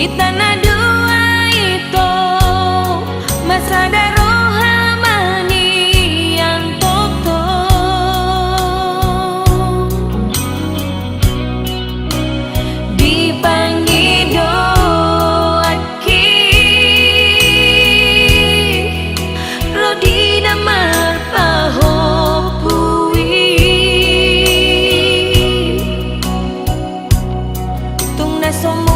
Hitana dua itu masa rohamani yang toto dipanggil doaki rodina marpahopui tung nasomu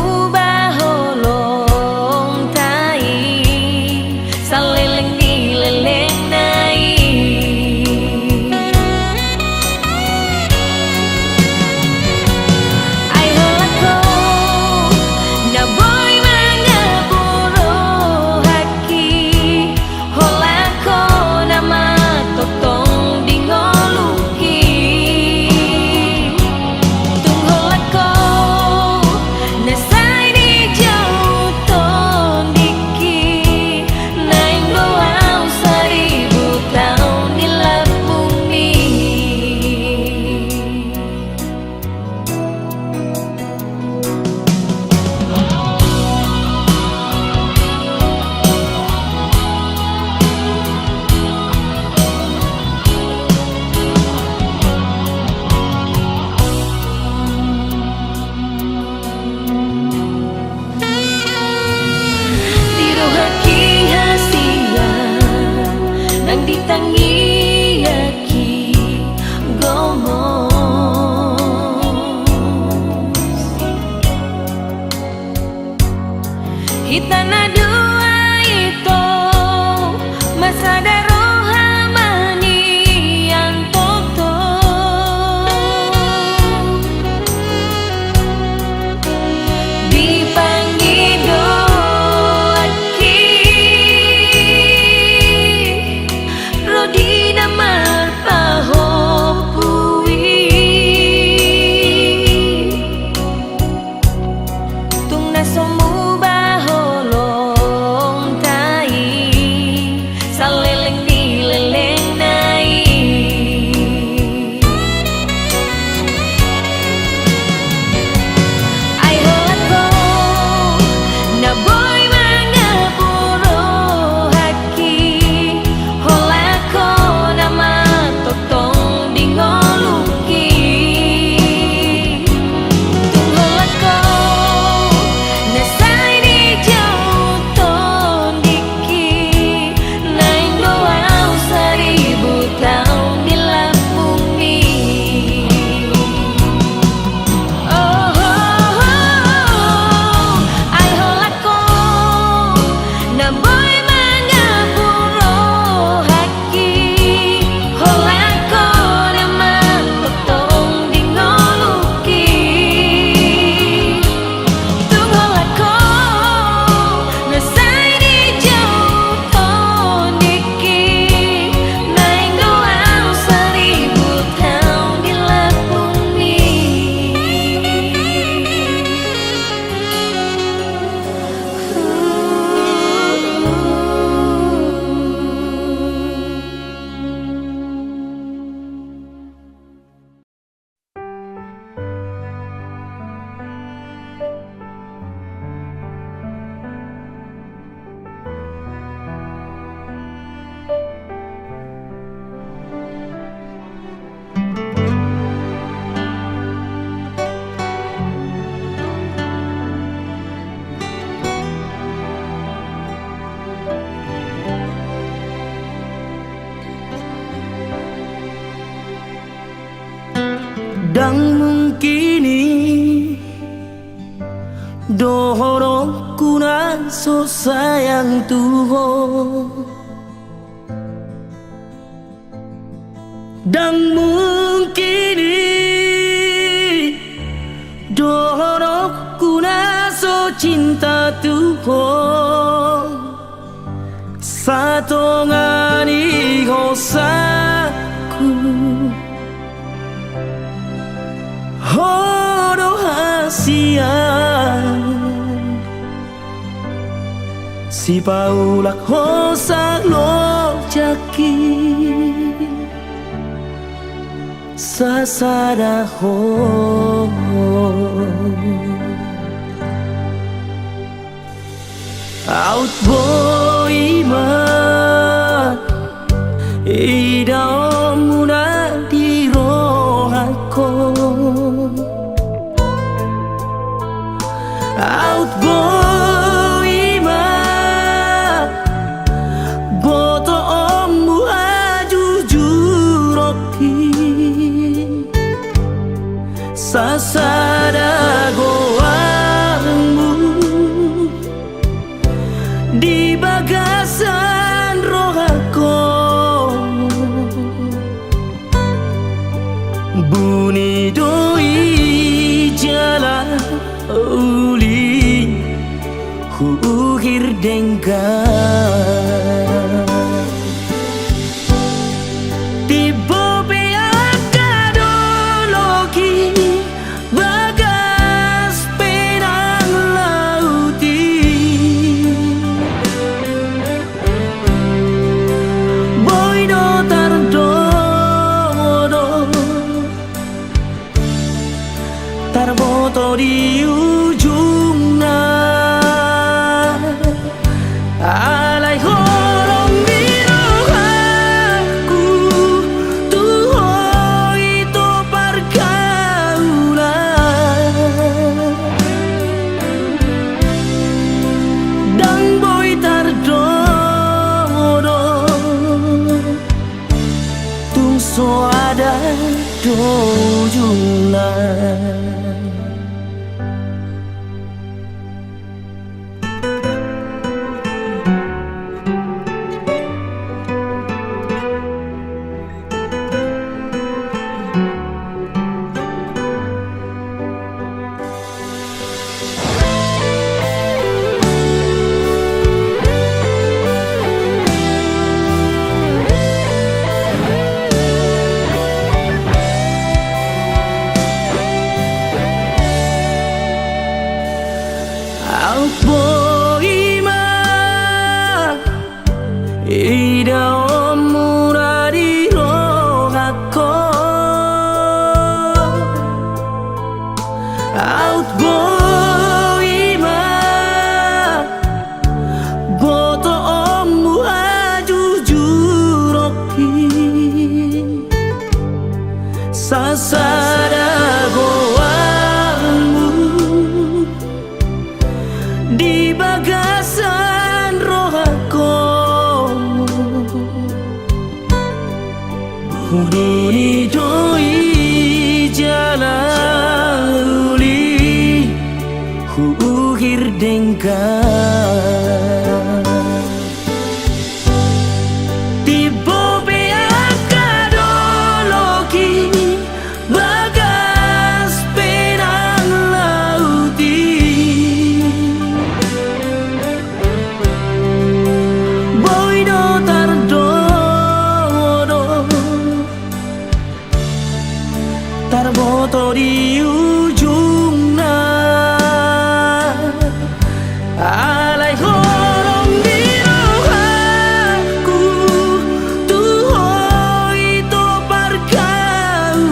Hitana dua itu masa rohamani yang toto dipanggil doaki rodina marpahopui tung nasomu Dan mungkini dohorokku naso sayang Tuhan dan mungkini dohorokku naso cinta Tuhan satongani hosaku horo hasian si paulak hosa lo jaki sasada ho Ida muna di rohako Out boy ma Boto omu ajujuroki Sasada goamu Di bagasan rohako Bunyi doi jalan uli Huhir dengkar Tiba beaka dologi Bagas penang lauti Boy do Tarboto di ujungna Alay horong birohaku Tuho itu pergaulan Dan boy tardodo Tung so ada dojungna Boy ma Ida omura di rohako Out boy ma Boto omu ajujuroki Sasada goamu Di bagasan rohako Bunyi doi jalan uli Huhir dengkar Tiba beaka dologi Bagas penang lauti Boy do tardodo Tarboto di ujungna Alay horong birohaku Tuho itu pergaulan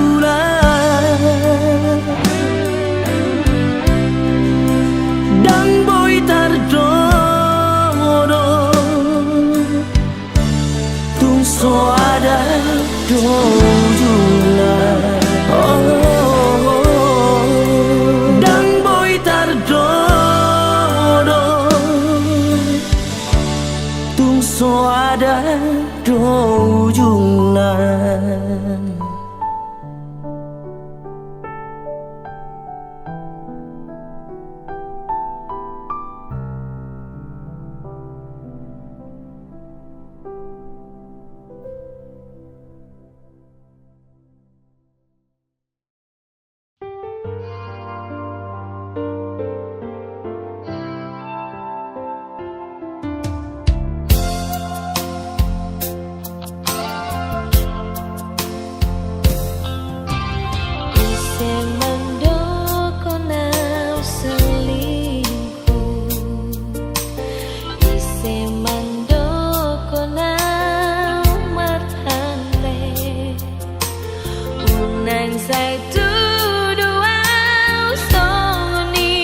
Dan boy tardodo Tung so ada dojungna Dan boy tardodo Tung so ada dojungna Nang sai tu doa song ni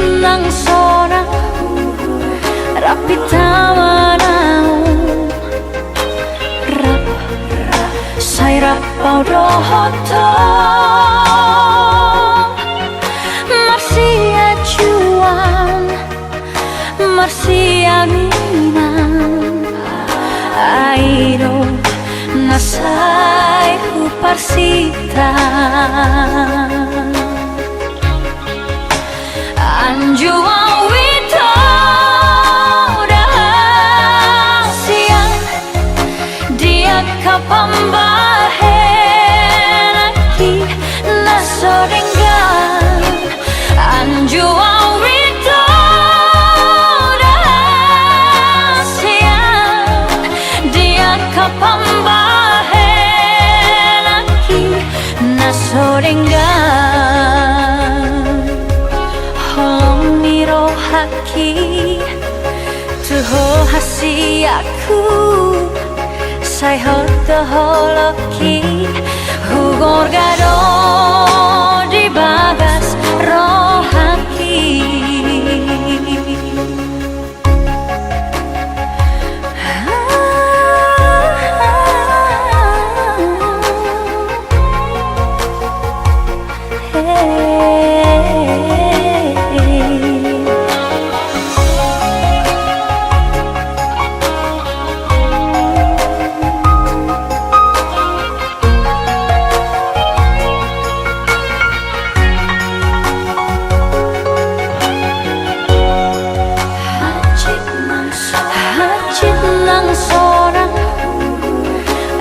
ng sora rapi tawa nau rap sai rap pau rohoto marsia juan marsia minan airo nasai huparsita anjuang wito siang dia kapambahen aki nasoringgan anjuang wito siang dia kapambahen aki nasoringgan miro haki tuho hasi aku sai hoto holoki hugor gado di bagas rohaki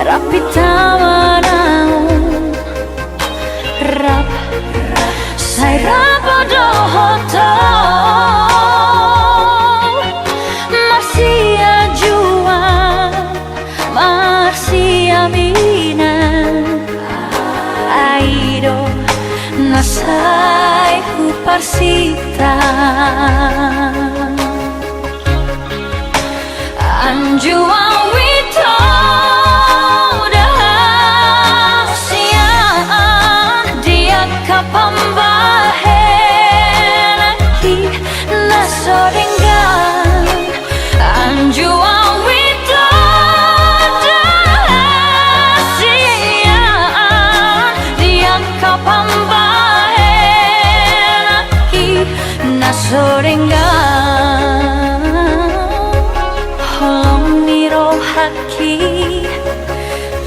rapi tawa nau rap sai rapa dohoto marsia juan marsia minan airo nasai huparsita anjuang wito kapambahen aki nasoringgan anjuang wito siang dia kapambahen aki nasoringgan holong miro haki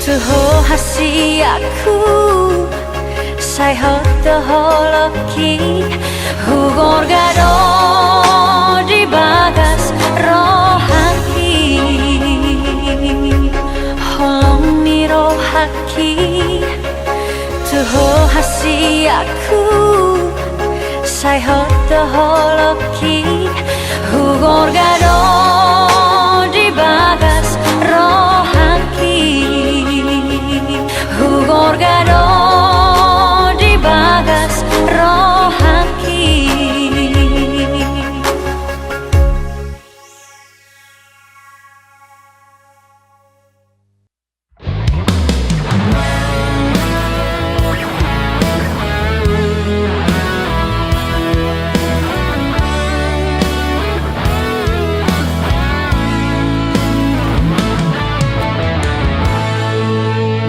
tuho hasi aku sai hoto holoki hugor gado di bagas rohaki holong miro haki tuho hasi aku sai hoto holoki hugor gado di bagas rohaki hugor gado bagas rohaki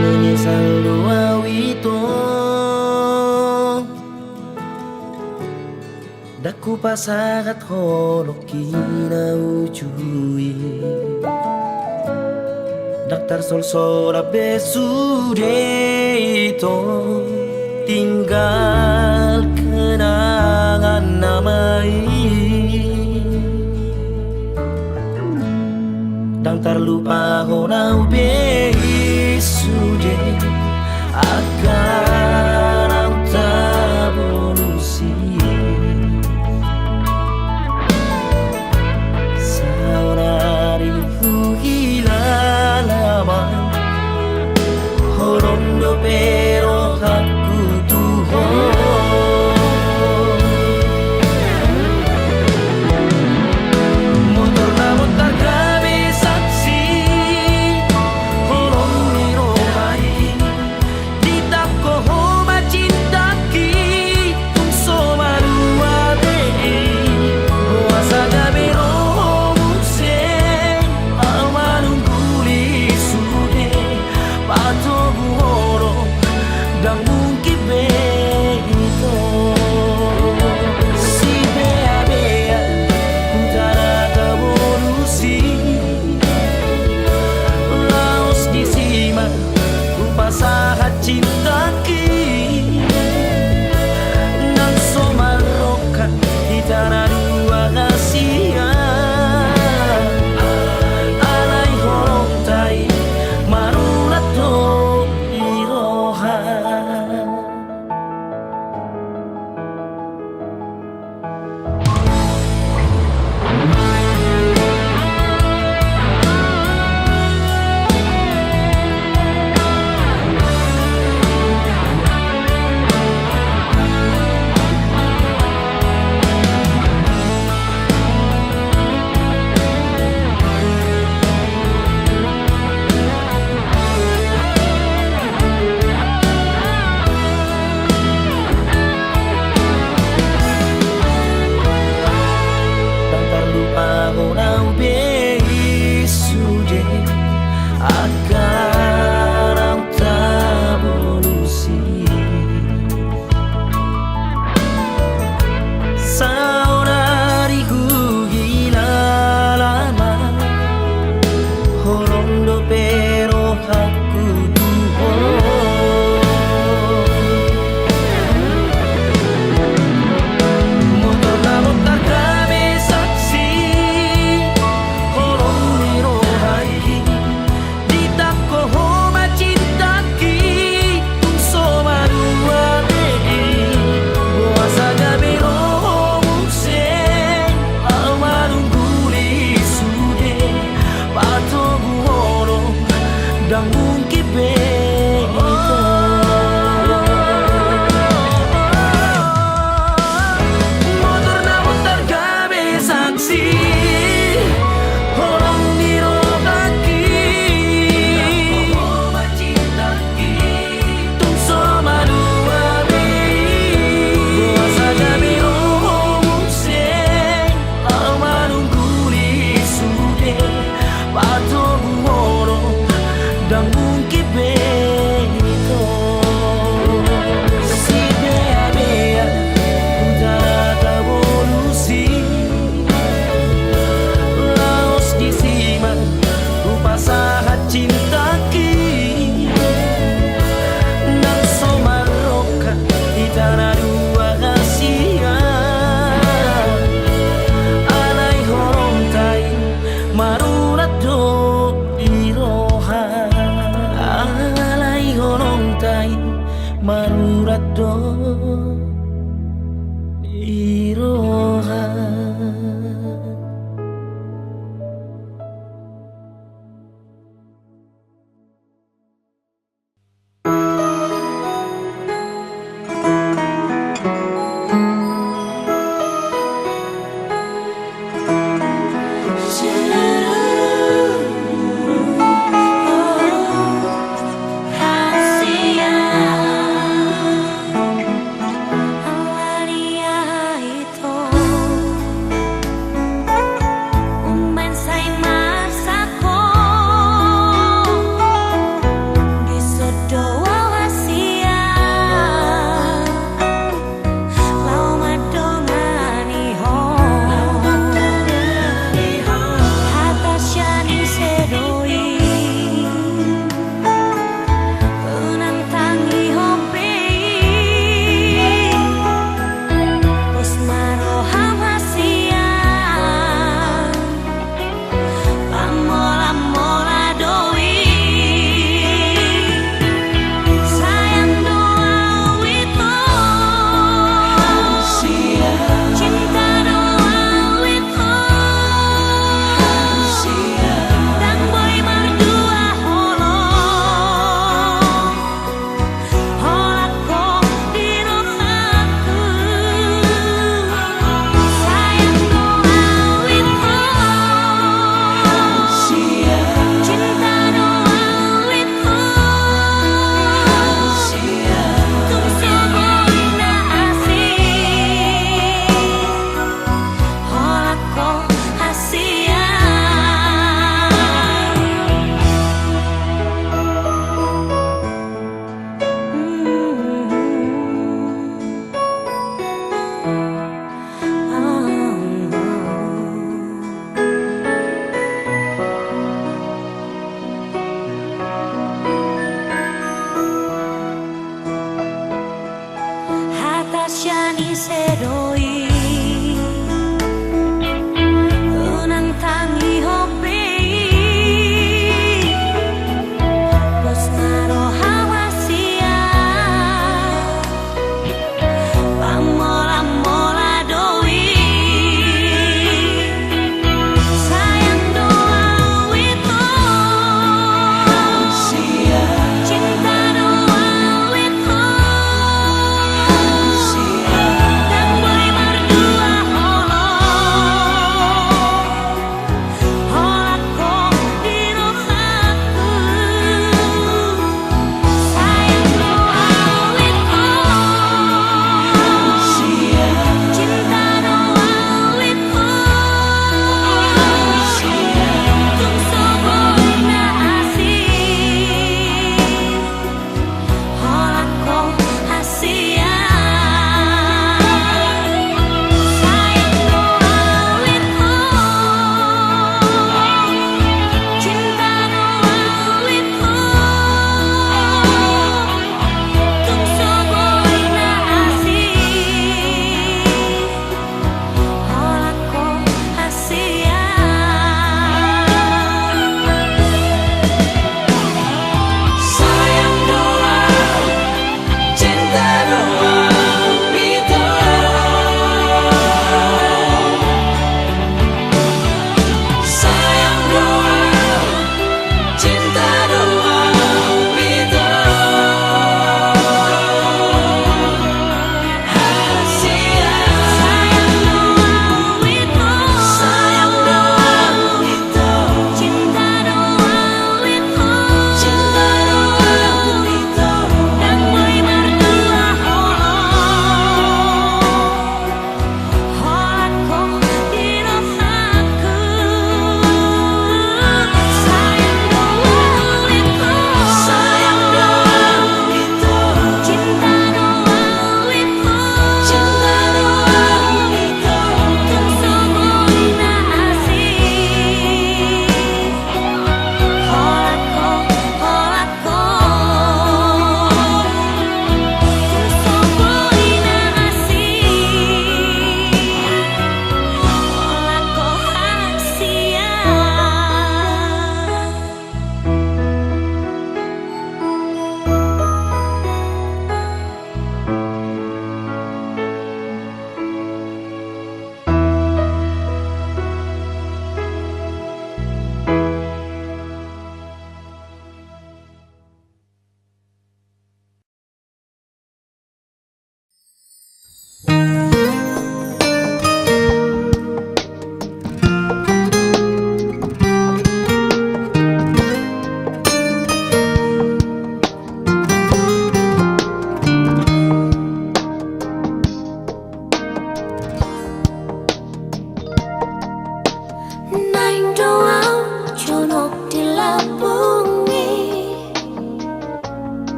menyesal doa wito daku pasangat holoki na ujui Daktar sol sora besude itu tinggal kenangan namai dan terlupa honau besude akan tabunusi saurari hilalaman horondo pero aku tuhon motor namun tak kami saksi horon miro mai di tako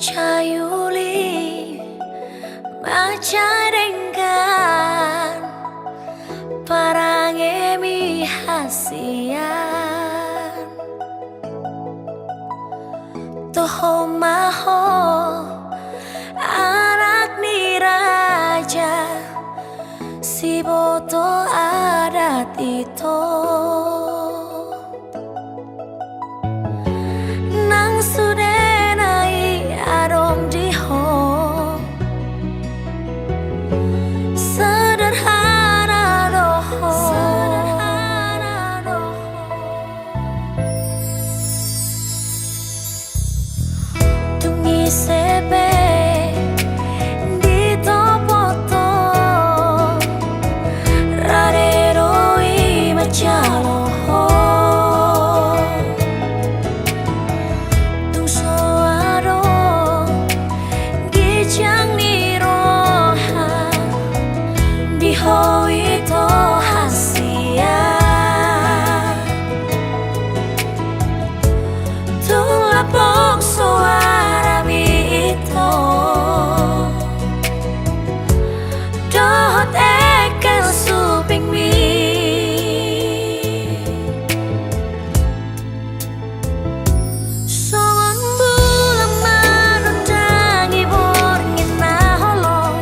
Cayuli macadengkan parangemi hasian toho maho anak ni raja si boto adat itu nang sudenai adong diho sederhana doho tungi sepe di topoto rareroi macaloho tung soado gijang ni roha di hoi to hasia tung lapok suara itu dot ekel suping mi songon bulan manundangi borngin na holong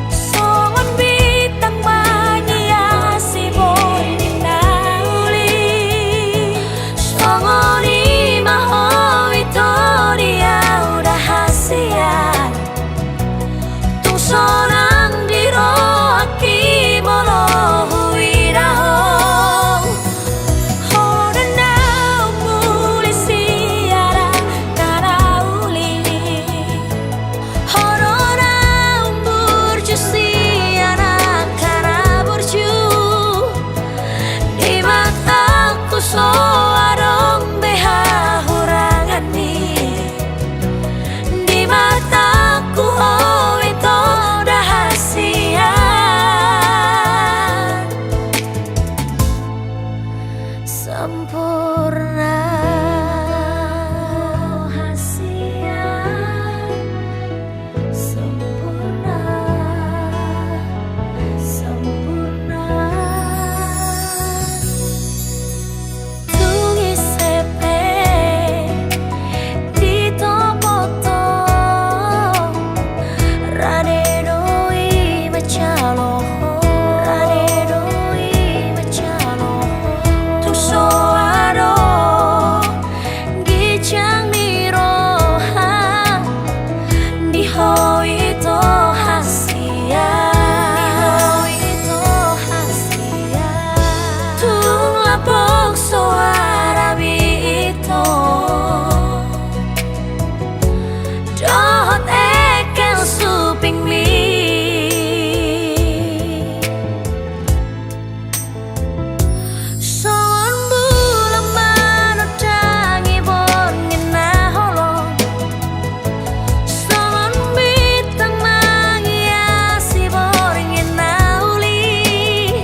songon bintang manyasi borngin na uli songon imaho itu dia udah hasian tung sonang diro aki molo huiraho hodana umuli siara kana uli hodona umburju siara kana burju di mataku soarong beha hurangan ni di mataku oh itu rahasia sempurna rahasia sempurna sempurna tungi sepe di topoto radedoi macaloho tung soado gijang ni roha di hoi to hasia tung lapok suara itu dot ekel suping mi songon bulan manundangi borngin na holong songon bintang manghiasi borngin na uli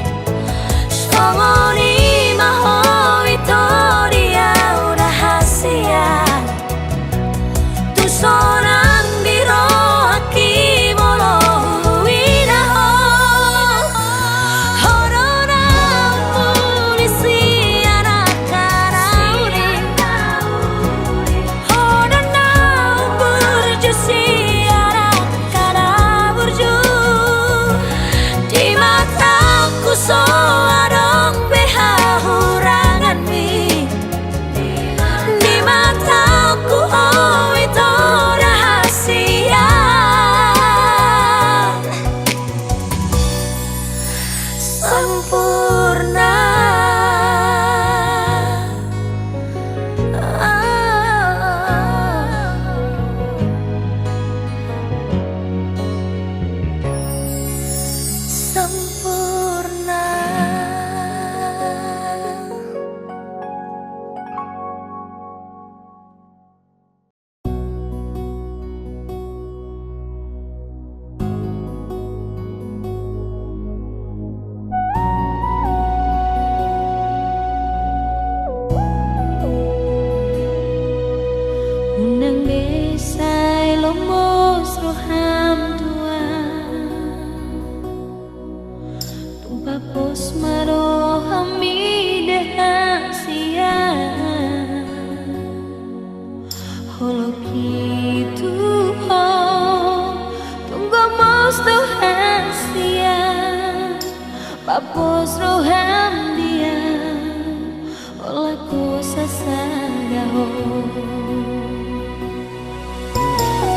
songon imaho itu dia udah hasian tung sonang diro aki molo huiraho hodona umuli siara kana uli hodona umburju siara kana burju di mataku soarong beha hurangan mi di mataku oh itu rahasia sempurna sempurna Papos marohami dehasia Holoki tuho Tunggu mosto hasia Papos roham dia Olaku sasagaho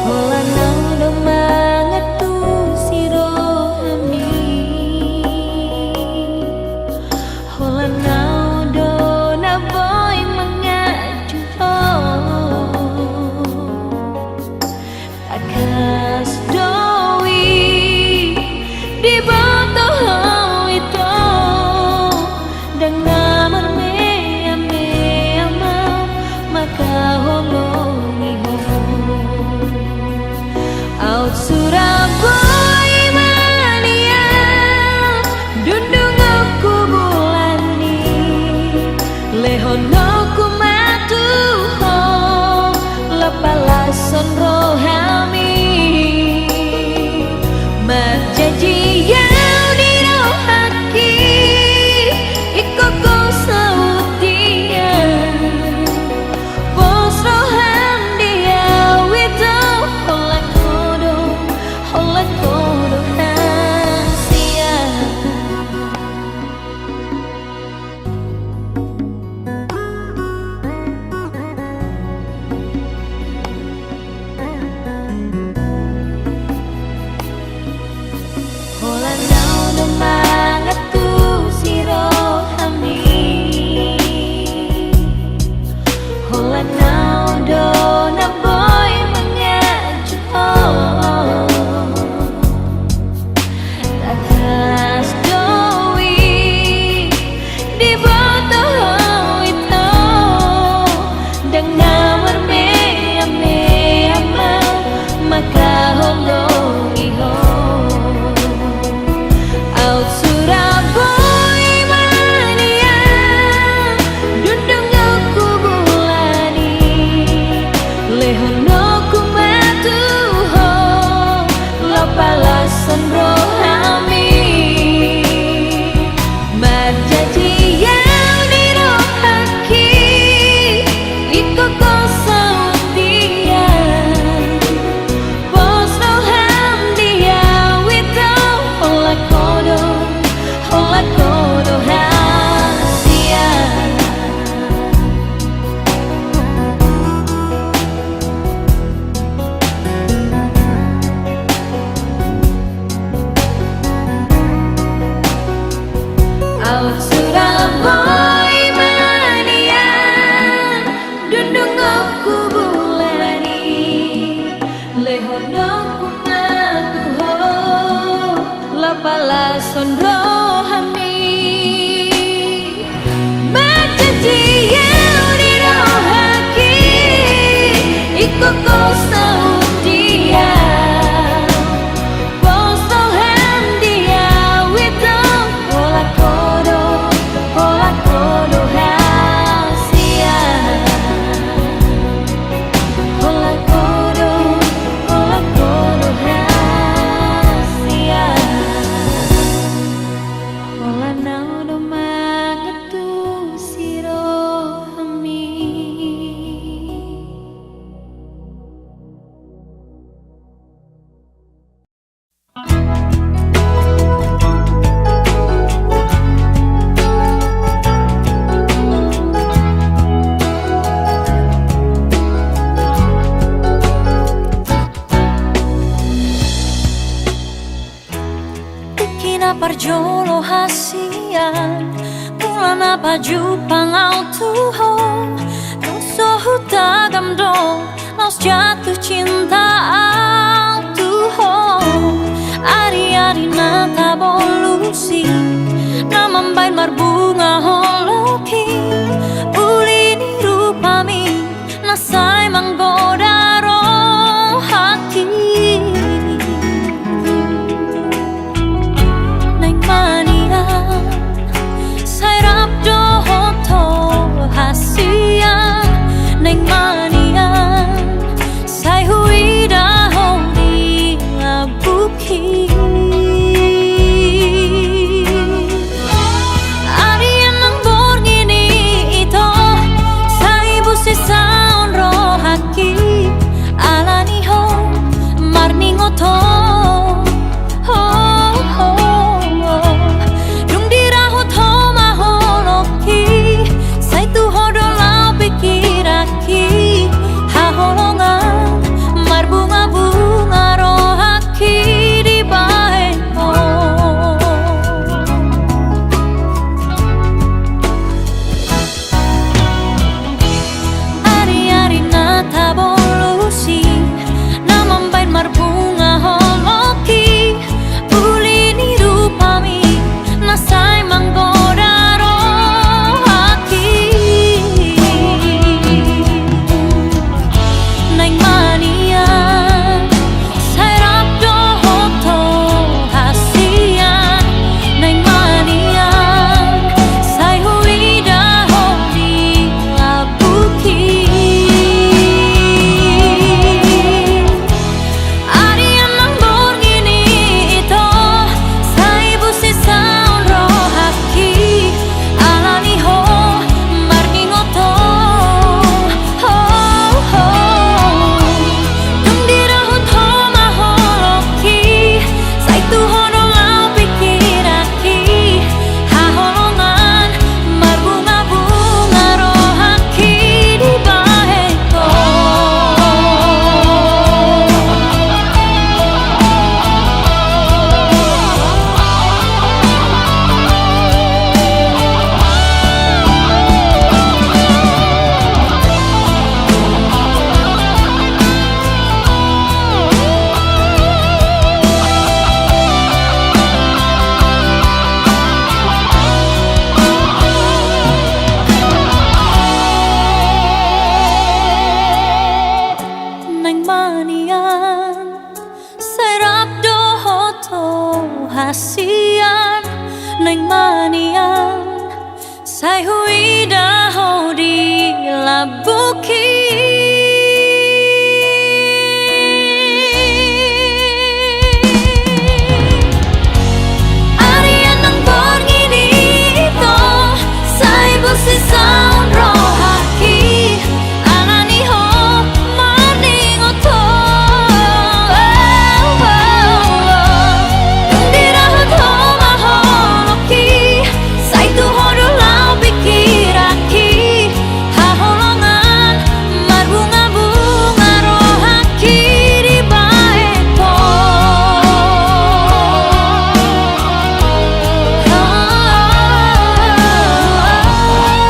Ola nang domangat tu si rohami Ola nang do na boy mengaju Akas doi di bawah itu Dan ngamar me-ama maka homongi Out Surabaya mania Dundung aku bulani Lehono ku matuho Lepalason rohami Marjaji yang dirohaki Iko ko saudia Bos roham dia Wito holak kodo hasia Hola nau domangat tu si rohami Hola nau do na boy mengaju Takas doi di bawah itu Dan ngamar me-ama maka holongi Out Surabaya mania Dundung aku bulani Lehono ku matuho Lepalasan rohami Marjaji yang dirohaki Iko ko saudia Bos roham dia Wito holak kodo hasia Out Surabaya mania Dundung aku bulani Lehono ku matuho Lepalason rohami Marjaji yang dirohaki Iko ko saudia Bos roham dia Wito holak kodo hasia Holak kodo hasia Hola nau domangat tu si rohami Kina parjolo hasian Mulana baju pangau tuho Nung sohu tagam do Naus jatuh cinta au tuho Ari-ari nata bolusi Namambain marbunga holoki Ulini rupami Nasai manggoda rohati Mania Sai rapdo hoto hasia Neng mania Sai huida honi abuki manian Sai hui da ho di la buki Arian nang borgi di ito Sai busi sound rohaki Anani ho maning oto Dirahat ho maholoki Sai tu hodo lau pikiraki Haholongan marbunga-bunga rohaki di baepo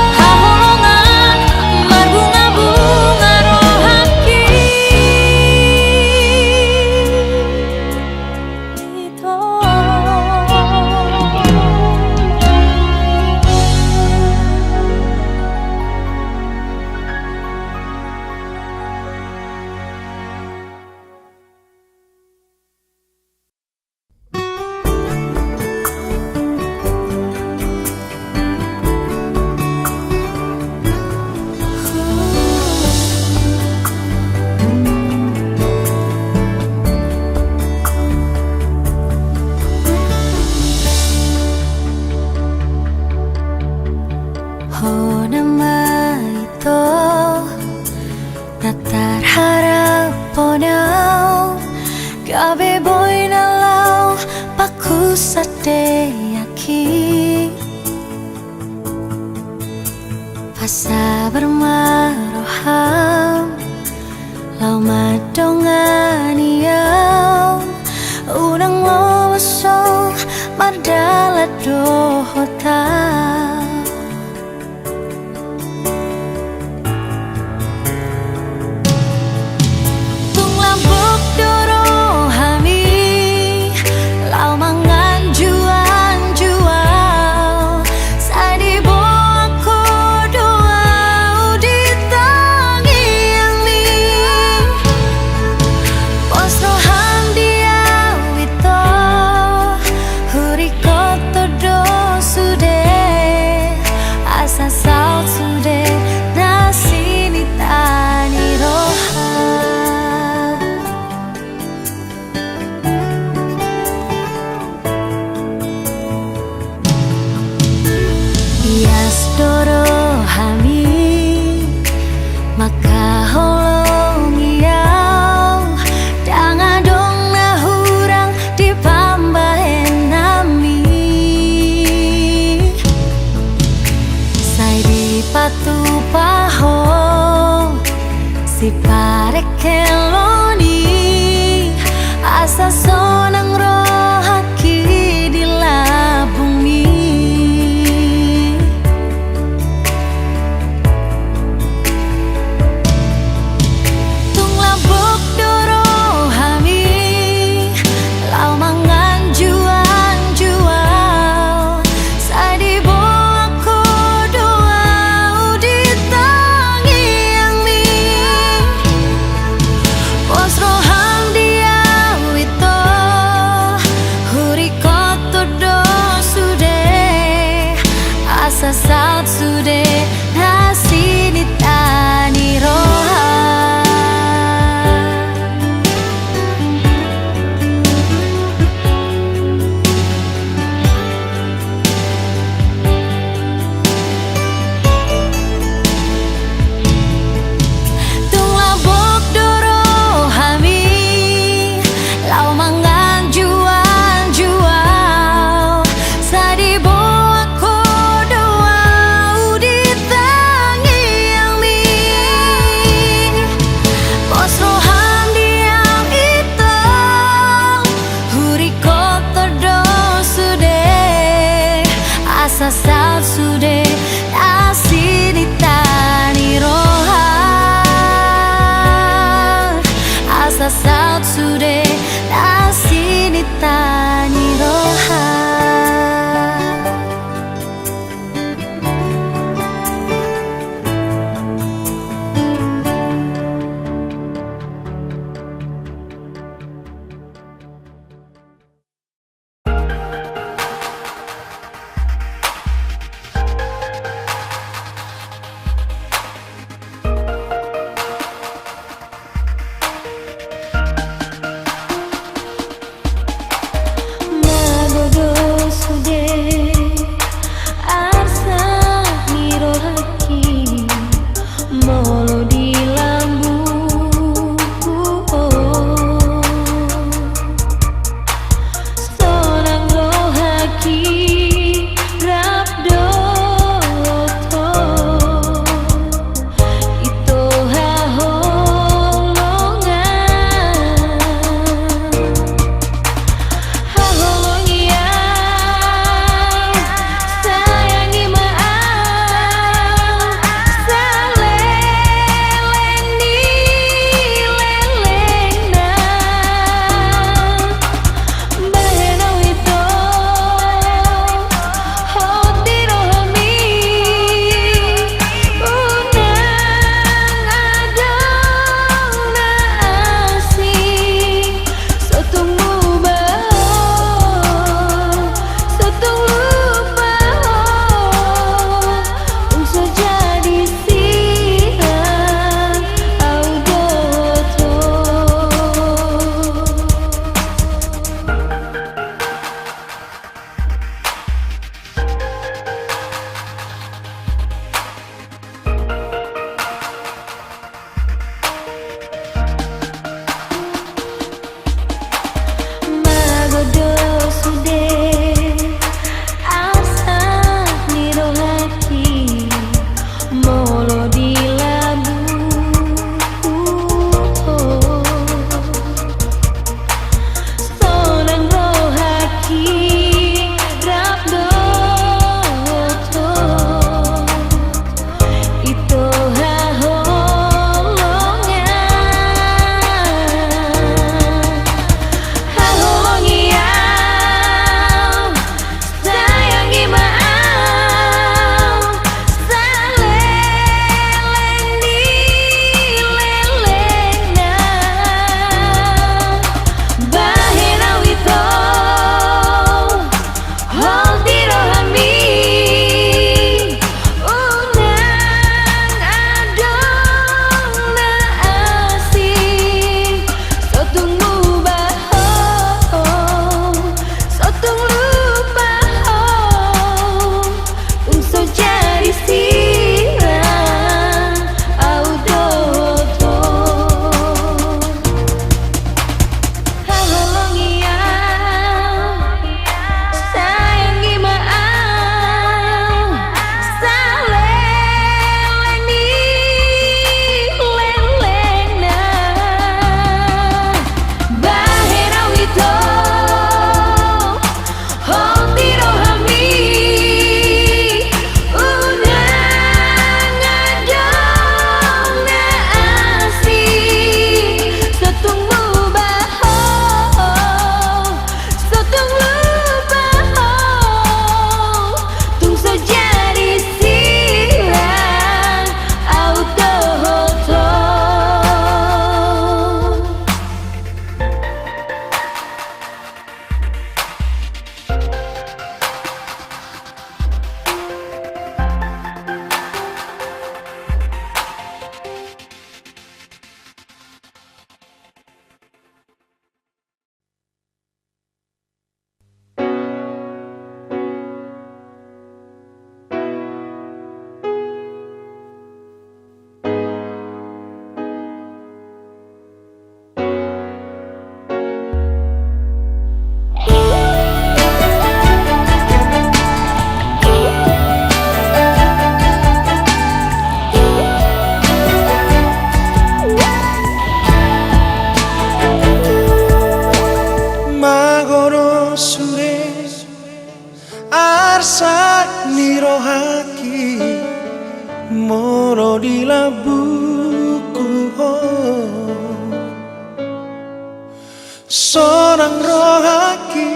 Haholongan marbunga-bunga rohaki Ito Oh nama itu Natar harap ponau Gabe boy nalau Paku sate yaki Fasa bermaroham Lau madongan iyau Unang lo wasong Mardala dohotam Tung lambuk doro hami Lau mangan jual Sadibo aku doa di tangi yang mi Pos roham dia wito Huriko todo sude Asa saut sude Nasi ni tani roham Ias doro hami Maka holong iyau Danga dong nahurang di pambahen nami Sai di patu paho Si parek keloni Asa sonang rohaki di labung mi Tung lambuk doro hami Lau mangan jual Sadibo aku doa di tangi yang mi Pos roham dia wito Huriko todo sude Asa saut sude Nasi ni tani roham Tung lambuk doro hami Lau mangan jual Sadibo aku doa di tangi yang mi Pos roham diam itu Huriko todo sude Asa saut sude Nasi di tani roham Asa saut sude Nasi di tani roham asa nirohaki moro di labuku sorang rohaki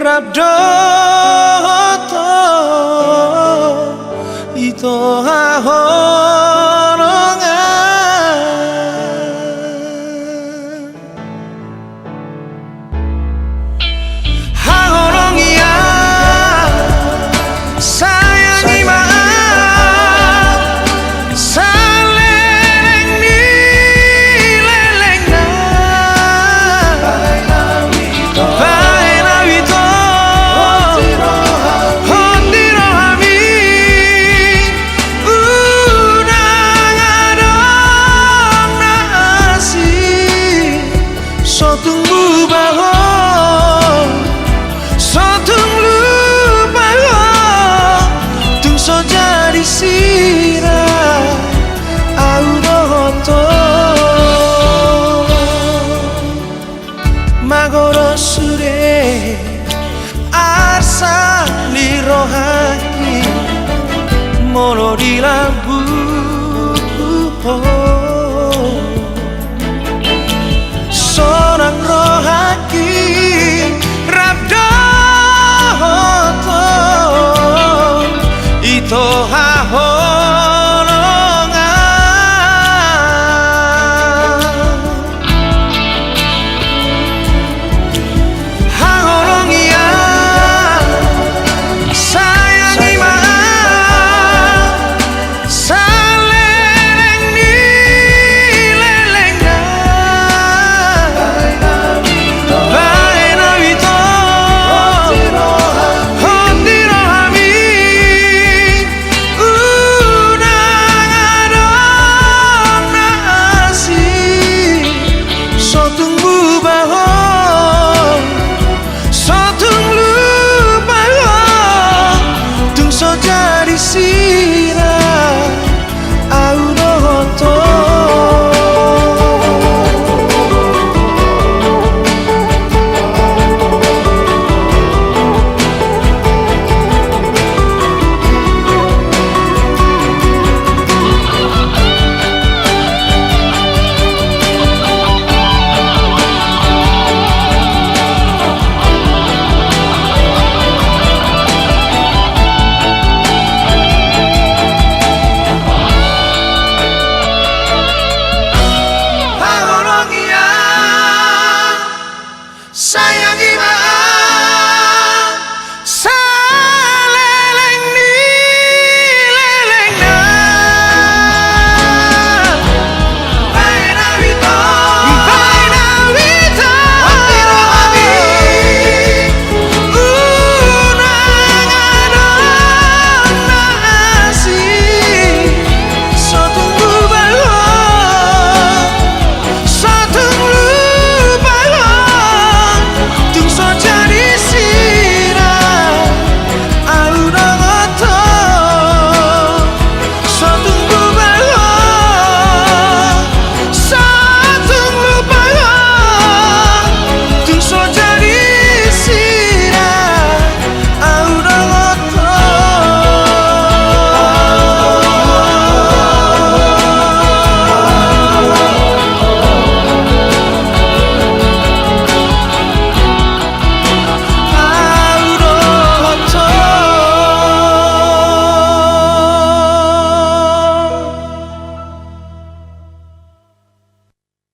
rabdoto ito sure asa nirohaki moro di labu sorang rohaki rabdoto ito